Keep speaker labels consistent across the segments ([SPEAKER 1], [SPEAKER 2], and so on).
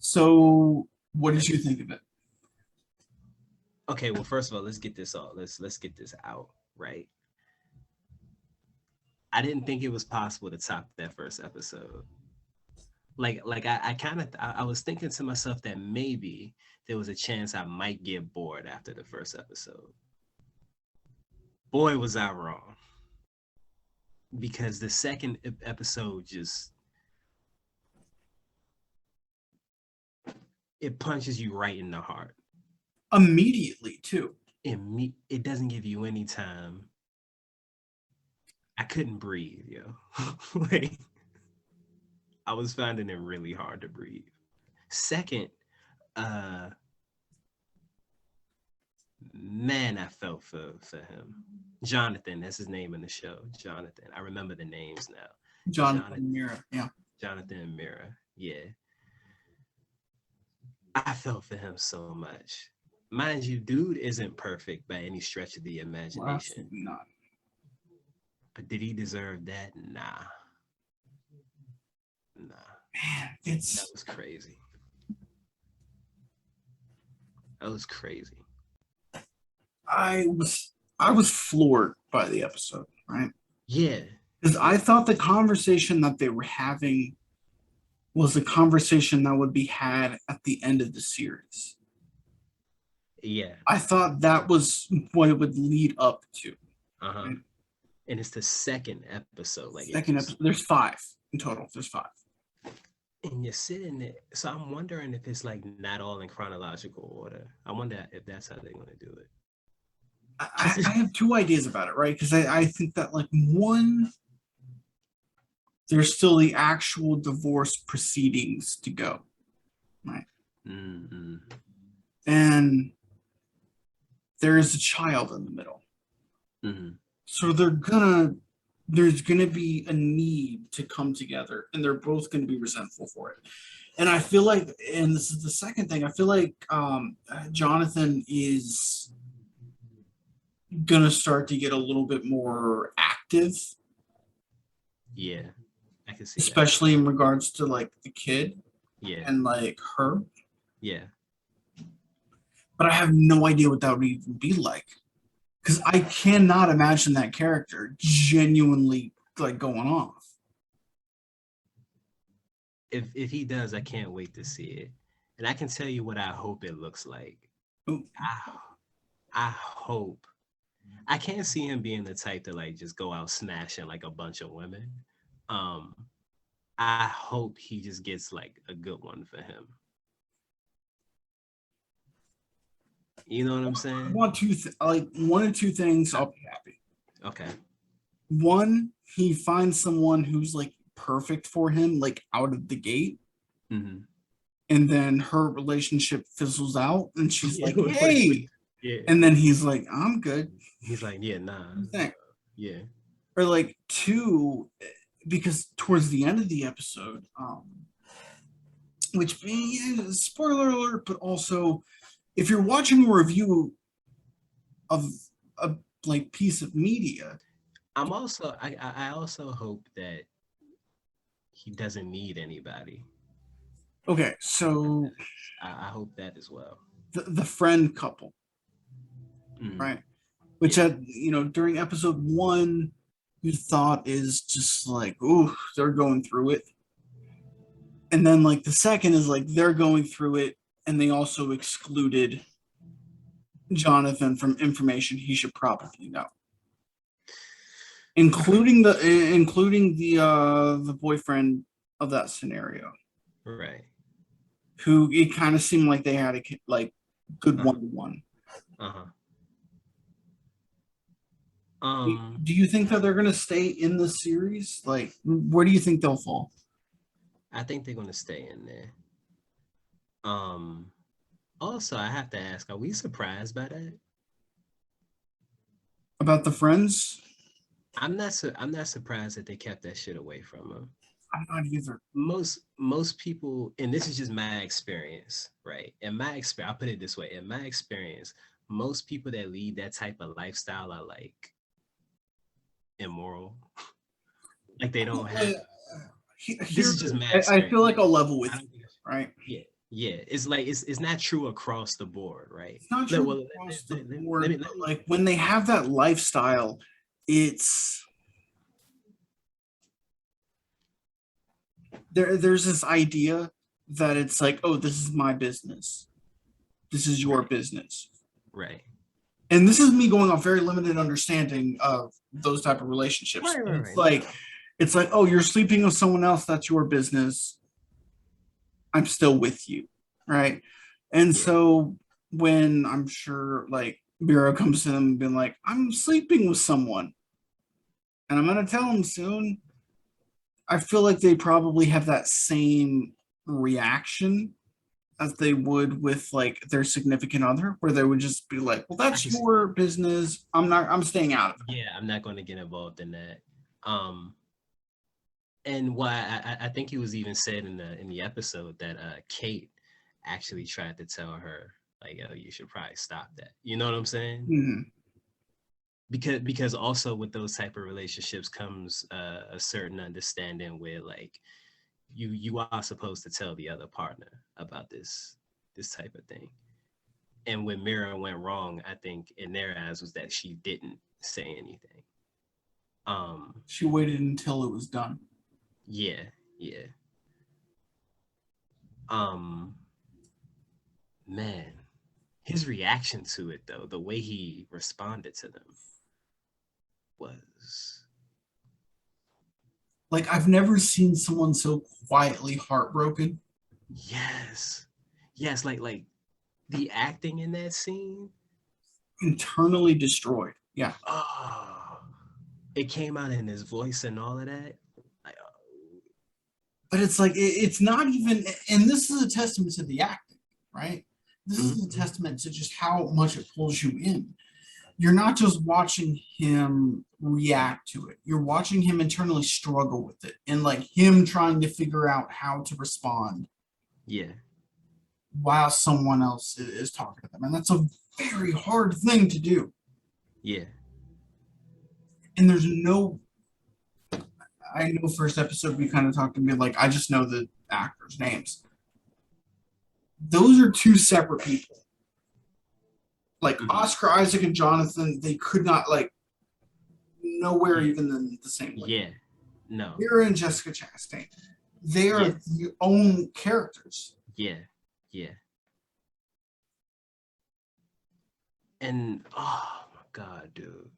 [SPEAKER 1] So, what did you think of it?
[SPEAKER 2] Okay, well, first of all, let's get this all. Let's get this out, right? I didn't think it was possible to top that first episode. I kind of I was thinking to myself that maybe there was a chance I might get bored after the first episode. Boy, was I wrong. Because the second episode just it punches you right in the heart.
[SPEAKER 1] Immediately, too.
[SPEAKER 2] It doesn't give you any time. I couldn't breathe, yo. Like I was finding it really hard to breathe. Second, uh man, I felt for him. Jonathan, that's his name in the show. Jonathan. I remember the names now.
[SPEAKER 1] Jonathan Mira, yeah.
[SPEAKER 2] Jonathan Mira. Yeah. I felt for him so much. Mind you, dude isn't perfect by any stretch of the imagination.
[SPEAKER 1] Well, absolutely not.
[SPEAKER 2] But did he deserve that? Nah.
[SPEAKER 1] Man,
[SPEAKER 2] that was crazy. That was crazy.
[SPEAKER 1] I was floored by the episode, right?
[SPEAKER 2] Yeah.
[SPEAKER 1] Because I thought the conversation that they were having was a conversation that would be had at the end of the series.
[SPEAKER 2] Yeah.
[SPEAKER 1] I thought that was what it would lead up to.
[SPEAKER 2] Uh-huh. Right? And it's the second episode.
[SPEAKER 1] Second episode. There's 5 in total. There's 5.
[SPEAKER 2] And you're sitting there. So I'm wondering if it's like not all in chronological order. I wonder if that's how they're going to do it.
[SPEAKER 1] I have 2 ideas about it, right? Because I think that, like, one, there's still the actual divorce proceedings to go, right?
[SPEAKER 2] Mm-hmm.
[SPEAKER 1] And there is a child in the middle.
[SPEAKER 2] Mm-hmm.
[SPEAKER 1] So there's gonna be a need to come together, and they're both gonna be resentful for it. And I feel like, and this is the second thing, I feel like Jonathan is gonna start to get a little bit more active.
[SPEAKER 2] Yeah, I can see
[SPEAKER 1] especially in regards to like the kid.
[SPEAKER 2] Yeah.
[SPEAKER 1] And like her.
[SPEAKER 2] Yeah.
[SPEAKER 1] But I have no idea what that would even be like. Because I cannot imagine that character genuinely like going off.
[SPEAKER 2] If he does, I can't wait to see it. And I can tell you what I hope it looks like. I hope. I can't see him being the type to like just go out smashing like a bunch of women. I hope he just gets like a good one for him. You know what I'm saying?
[SPEAKER 1] I want like 1 or 2 things, I'll be happy.
[SPEAKER 2] Okay.
[SPEAKER 1] 1, he finds someone who's like perfect for him, like out of the gate.
[SPEAKER 2] Mm-hmm.
[SPEAKER 1] And then her relationship fizzles out, and she's like, "Hey,"
[SPEAKER 2] yeah.
[SPEAKER 1] And then he's like, "I'm good."
[SPEAKER 2] He's like, "Yeah, nah." Yeah.
[SPEAKER 1] Or like 2, because towards the end of the episode, which spoiler alert, but also if you're watching a review of a like piece of media,
[SPEAKER 2] I also hope that he doesn't need anybody.
[SPEAKER 1] Okay, so
[SPEAKER 2] I hope that as well.
[SPEAKER 1] The friend couple, right? Which during episode 1, you thought is just like, ooh, they're going through it. And then like the second is like they're going through it, and they also excluded Jonathan from information he should probably know. Including the boyfriend of that scenario.
[SPEAKER 2] Right.
[SPEAKER 1] Who it kind of seemed like they had a like good one-to-one. Do you think that they're going to stay in the series? Like, where do you think they'll fall?
[SPEAKER 2] I think they're going to stay in there. Also, I have to ask, are we surprised by that?
[SPEAKER 1] About the friends?
[SPEAKER 2] I'm not surprised that they kept that shit away from them.
[SPEAKER 1] I'm not either.
[SPEAKER 2] Most people, and this is just my experience, right? I'll put it this way. In my experience, most people that lead that type of lifestyle are like immoral. Like they don't have.
[SPEAKER 1] This is just my experience. I feel like I'll level with you, right?
[SPEAKER 2] Yeah. Yeah, it's like it's not true across the board, right?
[SPEAKER 1] It's not
[SPEAKER 2] Let,
[SPEAKER 1] true
[SPEAKER 2] well,
[SPEAKER 1] across the
[SPEAKER 2] let, let, let
[SPEAKER 1] board,
[SPEAKER 2] me let
[SPEAKER 1] but
[SPEAKER 2] me
[SPEAKER 1] like when they have that lifestyle, it's there's this idea that it's like, oh, this is my business. This is your
[SPEAKER 2] right,
[SPEAKER 1] business.
[SPEAKER 2] right,
[SPEAKER 1] And this is me going off very limited understanding of those type of relationships.
[SPEAKER 2] right,
[SPEAKER 1] But
[SPEAKER 2] right,
[SPEAKER 1] it's
[SPEAKER 2] right. No,
[SPEAKER 1] like
[SPEAKER 2] no.
[SPEAKER 1] oh, you're sleeping with someone else, that's your business. I'm still with you. Right. And
[SPEAKER 2] Yeah,
[SPEAKER 1] so when I'm sure like Mira comes to them and being like, I'm sleeping with someone and I'm gonna tell them soon, I feel like they probably have that same reaction as they would with like their significant other, where they would just be like, well,
[SPEAKER 2] I
[SPEAKER 1] that's
[SPEAKER 2] can see.
[SPEAKER 1] your business. I'm staying out of it.
[SPEAKER 2] Yeah, I'm not going to get involved in that. Um, and why I think he was even said in the episode that Kate actually tried to tell her like, oh, you should probably stop that. You know what I'm saying?
[SPEAKER 1] Mhm.
[SPEAKER 2] Because also with those type of relationships comes a certain understanding where like you are supposed to tell the other partner about this type of thing. And when Mira went wrong, I think in their eyes was that she didn't say anything. Um,
[SPEAKER 1] She waited until it was done.
[SPEAKER 2] yeah, yeah. Um, man, his reaction to it though, the way he responded to them was
[SPEAKER 1] Like I've never seen someone so quietly heartbroken,
[SPEAKER 2] yes, yes, like the acting in that scene.
[SPEAKER 1] internally destroyed. Yeah.
[SPEAKER 2] Oh, it came out in his voice and all of that. Like,
[SPEAKER 1] But it's like it's not even, and this is a testament to the acting, right? This is a
[SPEAKER 2] mm-hmm.
[SPEAKER 1] testament to just how much it pulls you in. You're not just watching him react to it, you're watching him internally struggle with it and like him trying to figure out how to respond
[SPEAKER 2] Yeah,
[SPEAKER 1] while someone else is talking to them. And that's a very hard thing to do.
[SPEAKER 2] yeah,
[SPEAKER 1] And there's no, I know first episode we kind of talked to me like, I just know the actors' names. Those are two separate people. Like
[SPEAKER 2] mm-hmm.
[SPEAKER 1] Oscar Isaac and Jonathan, they could not like nowhere
[SPEAKER 2] Yeah,
[SPEAKER 1] even in the same league.
[SPEAKER 2] yeah. No,
[SPEAKER 1] Mira and Jessica Chastain, they are
[SPEAKER 2] yes,
[SPEAKER 1] the own characters.
[SPEAKER 2] yeah, yeah. And oh my god, dude,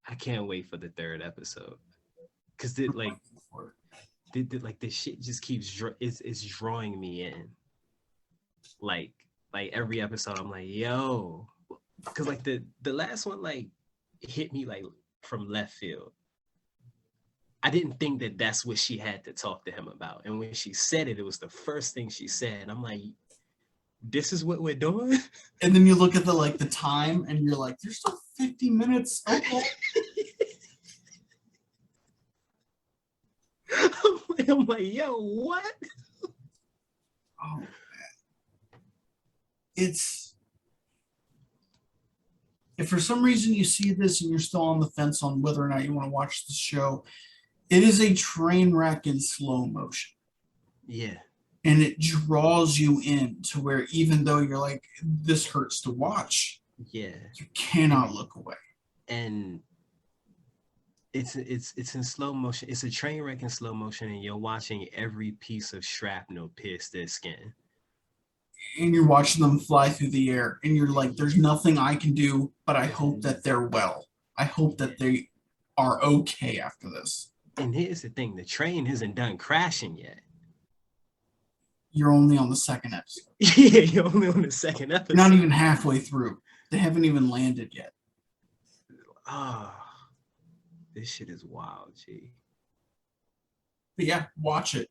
[SPEAKER 2] I can't wait for the third episode because like this shit just keeps it's drawing me in. Like like every episode, I'm like, yo, because like the last one like hit me like from left field. I didn't think that that's what she had to talk to him about, and when she said it, it was the first thing she said. I'm like, this is what we're doing.
[SPEAKER 1] And then you look at the time and you're like, there's still 50 minutes. Okay.
[SPEAKER 2] I'm like, yo, what?
[SPEAKER 1] Oh, it's if for some reason you see this and you're still on the fence on whether or not you want to watch the show, it is a train wreck in slow motion.
[SPEAKER 2] Yeah,
[SPEAKER 1] And it draws you in to where even though you're like, this hurts to watch,
[SPEAKER 2] yeah,
[SPEAKER 1] you
[SPEAKER 2] and
[SPEAKER 1] cannot look away.
[SPEAKER 2] and it's in slow motion. It's a train wreck in slow motion, and you're watching every piece of shrapnel pierce their skin.
[SPEAKER 1] And you're watching them fly through the air, and you're like, there's
[SPEAKER 2] Yeah,
[SPEAKER 1] nothing I can do, but I hope
[SPEAKER 2] and
[SPEAKER 1] that they're well. I hope
[SPEAKER 2] yeah.
[SPEAKER 1] that they are okay after this.
[SPEAKER 2] And here's the thing: the train isn't done crashing yet.
[SPEAKER 1] You're only on the second episode.
[SPEAKER 2] Yeah, you're only on the second
[SPEAKER 1] You're not even
[SPEAKER 2] episode.
[SPEAKER 1] halfway through. They haven't even landed yet.
[SPEAKER 2] Ah, oh, this shit is wild, G.
[SPEAKER 1] But yeah, watch it.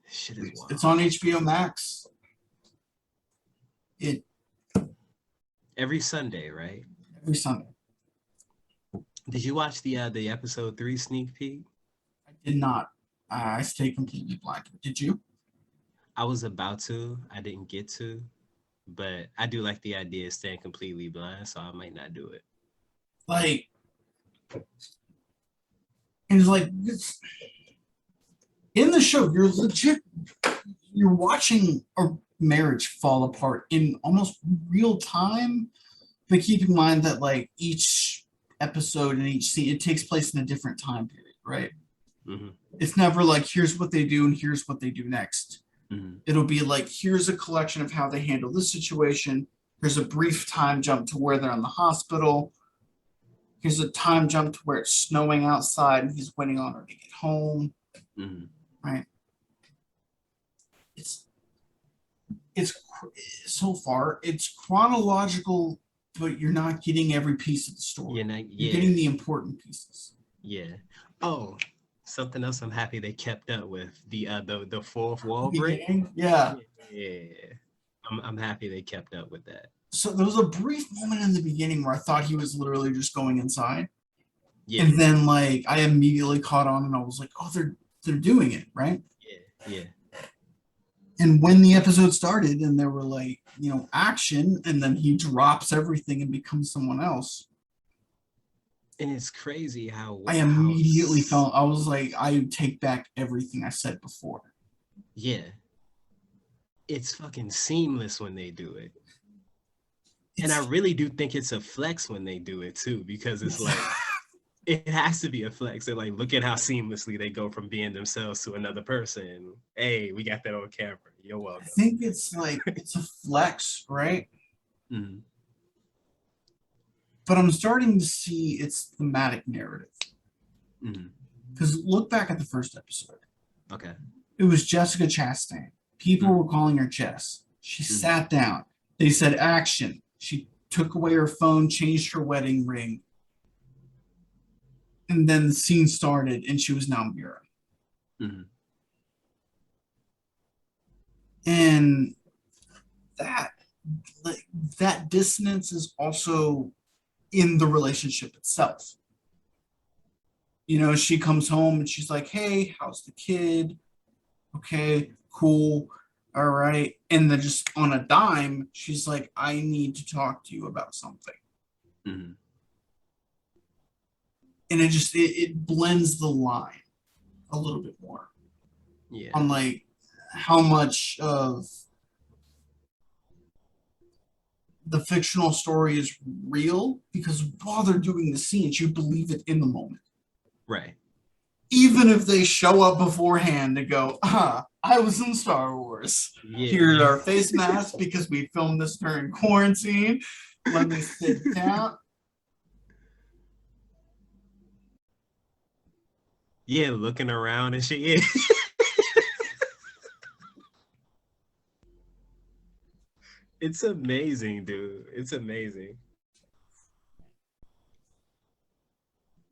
[SPEAKER 2] This shit is wild.
[SPEAKER 1] It's on HBO Max. It
[SPEAKER 2] Every Sunday, right?
[SPEAKER 1] every Sunday.
[SPEAKER 2] Did you watch the episode 3 sneak peek?
[SPEAKER 1] I did not. I stay completely blind. Did you?
[SPEAKER 2] I was about to. I didn't get to, but I do like the idea of staying completely blind, so I might not do it.
[SPEAKER 1] Like, and it's like in the show, you're legit. you're watching a marriage fall apart in almost real time, but keep in mind that like each episode and each scene, it takes place in a different time period, right?
[SPEAKER 2] Mm-hmm.
[SPEAKER 1] It's never like here's what they do and here's what they do next.
[SPEAKER 2] Mm-hmm.
[SPEAKER 1] It'll be like here's a collection of how they handle this situation. Here's a brief time jump to where they're in the hospital. Here's a time jump to where it's snowing outside and he's waiting on her to get home.
[SPEAKER 2] Mm-hmm.
[SPEAKER 1] Right? It's it's so far it's chronological, but you're not getting every piece of the story. You're getting the important pieces.
[SPEAKER 2] Yeah. Oh, something else I'm happy they kept up with the fourth wall break.
[SPEAKER 1] Yeah.
[SPEAKER 2] I'm happy they kept up with that.
[SPEAKER 1] So there was a brief moment in the beginning where I thought he was literally just going inside.
[SPEAKER 2] Yeah.
[SPEAKER 1] And then like I immediately caught on and I was like, oh, they're doing it, right?
[SPEAKER 2] Yeah.
[SPEAKER 1] And when the episode started and there were like, action, and then he drops everything and becomes someone else.
[SPEAKER 2] And it's crazy how
[SPEAKER 1] I immediately felt, I was like, I take back everything I said before.
[SPEAKER 2] Yeah. It's fucking seamless when they do it. And I really do think it's a flex when they do it too, because it's like, it has to be a flex. They're like, look at how seamlessly they go from being themselves to another person. Hey, we got that on camera. You're welcome.
[SPEAKER 1] I think it's like, it's a flex, right?
[SPEAKER 2] Mm-hmm.
[SPEAKER 1] But I'm starting to see its thematic narrative. Because look back at the first episode.
[SPEAKER 2] Okay.
[SPEAKER 1] It was Jessica Chastain. People were calling her Jess. She sat down. They said action. She took away her phone, changed her wedding ring. And then the scene started and she was now Mira. And that dissonance is also in the relationship itself. She comes home and she's like, hey, how's the kid? Okay, cool. All right. And then just on a dime, she's like, I need to talk to you about something. And it blends the line a little bit more.
[SPEAKER 2] Yeah.
[SPEAKER 1] On like how much of the fictional story is real, because while they're doing the scenes, you believe it in the moment.
[SPEAKER 2] Right.
[SPEAKER 1] Even if they show up beforehand to go, I was in Star Wars. Yeah. Here's our face mask because we filmed this during quarantine. Let me sit down.
[SPEAKER 2] Yeah, looking around and shit. Yeah. It's amazing, dude. It's amazing.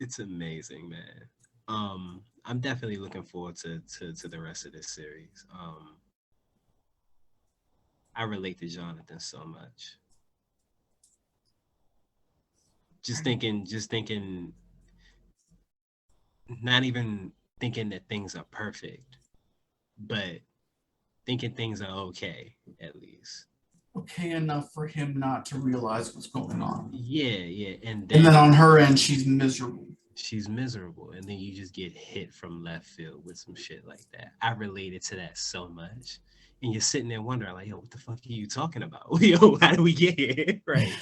[SPEAKER 2] It's amazing, man. I'm definitely looking forward to the rest of this series. I relate to Jonathan so much. Just thinking, not even thinking that things are perfect, but thinking things are okay, at least.
[SPEAKER 1] Okay enough for him not to realize what's going on.
[SPEAKER 2] Yeah. And
[SPEAKER 1] then on her end, she's miserable.
[SPEAKER 2] And then you just get hit from left field with some shit like that. I related to that so much. And you're sitting there wondering, like, yo, what the fuck are you talking about? Yo, how do we get here? Right.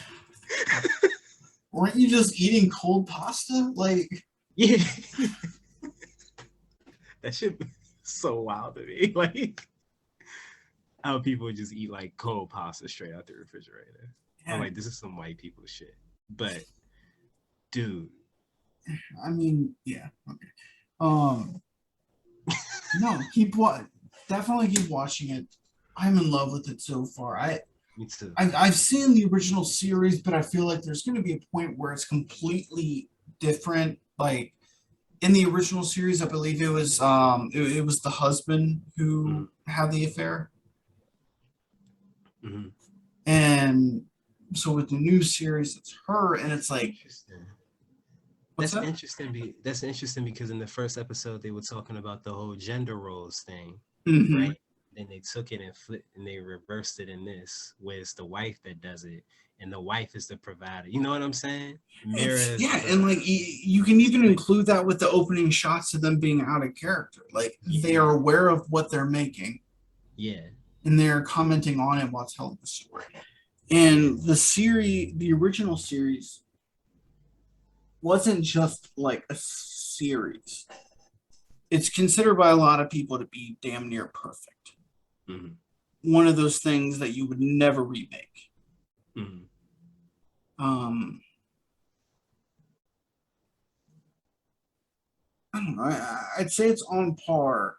[SPEAKER 1] Weren't you just eating cold pasta? Like,
[SPEAKER 2] yeah. That shit so wild to me. Like, how people just eat like cold pasta straight out the refrigerator. Yeah. I'm like, this is some white people shit. But, dude.
[SPEAKER 1] I mean, yeah. Okay. No, definitely keep watching it. I'm in love with it so far.
[SPEAKER 2] Me too.
[SPEAKER 1] I've seen the original series, but I feel like there's going to be a point where it's completely different. Like in the original series, I believe it was it was the husband who had the affair. And so with the new series, it's her, and it's like.
[SPEAKER 2] That's interesting. That's interesting because in the first episode they were talking about the whole gender roles thing, right? Then they took it and flipped and they reversed it in this, where it's the wife that does it, and the wife is the provider. You know what I'm saying?
[SPEAKER 1] And like you can even include that with the opening shots of them being out of character. Like they are aware of what they're making.
[SPEAKER 2] Yeah.
[SPEAKER 1] and they're commenting on it while telling the story.
[SPEAKER 2] Yeah.
[SPEAKER 1] And the original series wasn't just like a series. It's considered by a lot of people to be damn near perfect.
[SPEAKER 2] Mm-hmm.
[SPEAKER 1] One of those things that you would never remake.
[SPEAKER 2] Mm-hmm.
[SPEAKER 1] Um, I don't know. I'd say it's on par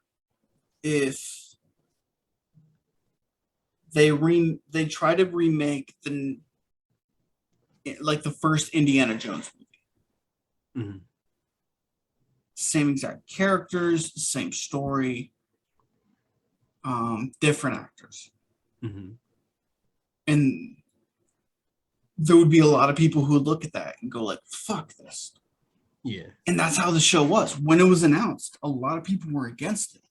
[SPEAKER 1] if they try to remake the first Indiana Jones movie.
[SPEAKER 2] Mm-hmm.
[SPEAKER 1] Same exact characters, same story, different actors.
[SPEAKER 2] Mm-hmm.
[SPEAKER 1] And there would be a lot of people who would look at that and go like, fuck this.
[SPEAKER 2] Yeah.
[SPEAKER 1] And that's how the show was. When it was announced, a lot of people were against it.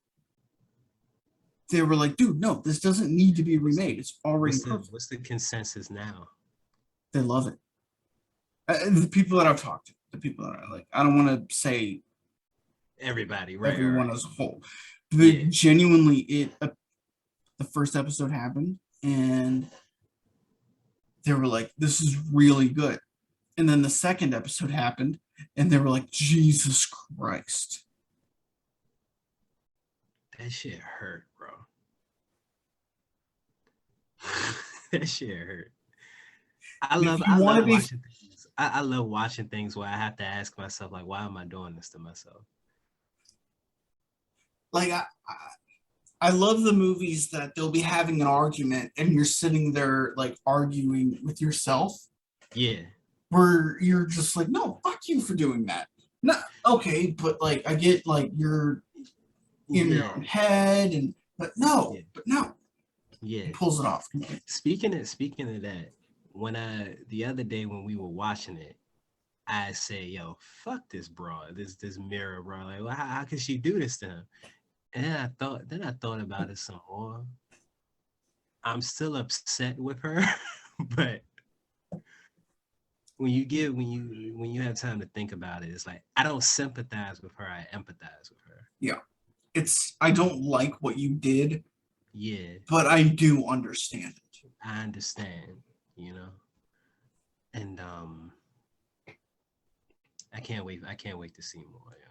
[SPEAKER 1] They were like, dude, no, this doesn't need to be remade. It's already perfect.
[SPEAKER 2] What's the consensus now?
[SPEAKER 1] They love it. The people that I've talked to, the people that I like, I don't want to say
[SPEAKER 2] Everybody, right?
[SPEAKER 1] everyone
[SPEAKER 2] Right.
[SPEAKER 1] as a whole.
[SPEAKER 2] Yeah.
[SPEAKER 1] Genuinely, the first episode happened and they were like, this is really good. And then the second episode happened and they were like, Jesus Christ.
[SPEAKER 2] That shit hurt, bro. That shit hurt.
[SPEAKER 1] If you
[SPEAKER 2] I
[SPEAKER 1] want
[SPEAKER 2] love
[SPEAKER 1] to be
[SPEAKER 2] watching things. I love watching things where I have to ask myself, like, why am I doing this to myself?
[SPEAKER 1] like, I love the movies that they'll be having an argument and you're sitting there like arguing with yourself,
[SPEAKER 2] Yeah.
[SPEAKER 1] where you're just like, no, fuck you for doing that. No, okay, but like I get like you're in your
[SPEAKER 2] Yeah.
[SPEAKER 1] own head and but no,
[SPEAKER 2] Yeah.
[SPEAKER 1] but no.
[SPEAKER 2] Yeah.
[SPEAKER 1] He pulls it off.
[SPEAKER 2] Speaking of that, when the other day when we were watching it, I say, yo, fuck this broad, this mirror, bro. Like, well, how could she do this to him? And then I thought about it some more. I'm still upset with her, but when you have time to think about it, it's like I don't sympathize with her, I empathize with her.
[SPEAKER 1] Yeah. I don't like what you did,
[SPEAKER 2] Yeah,
[SPEAKER 1] but I do understand it.
[SPEAKER 2] I understand, and I can't wait to see more. Yeah.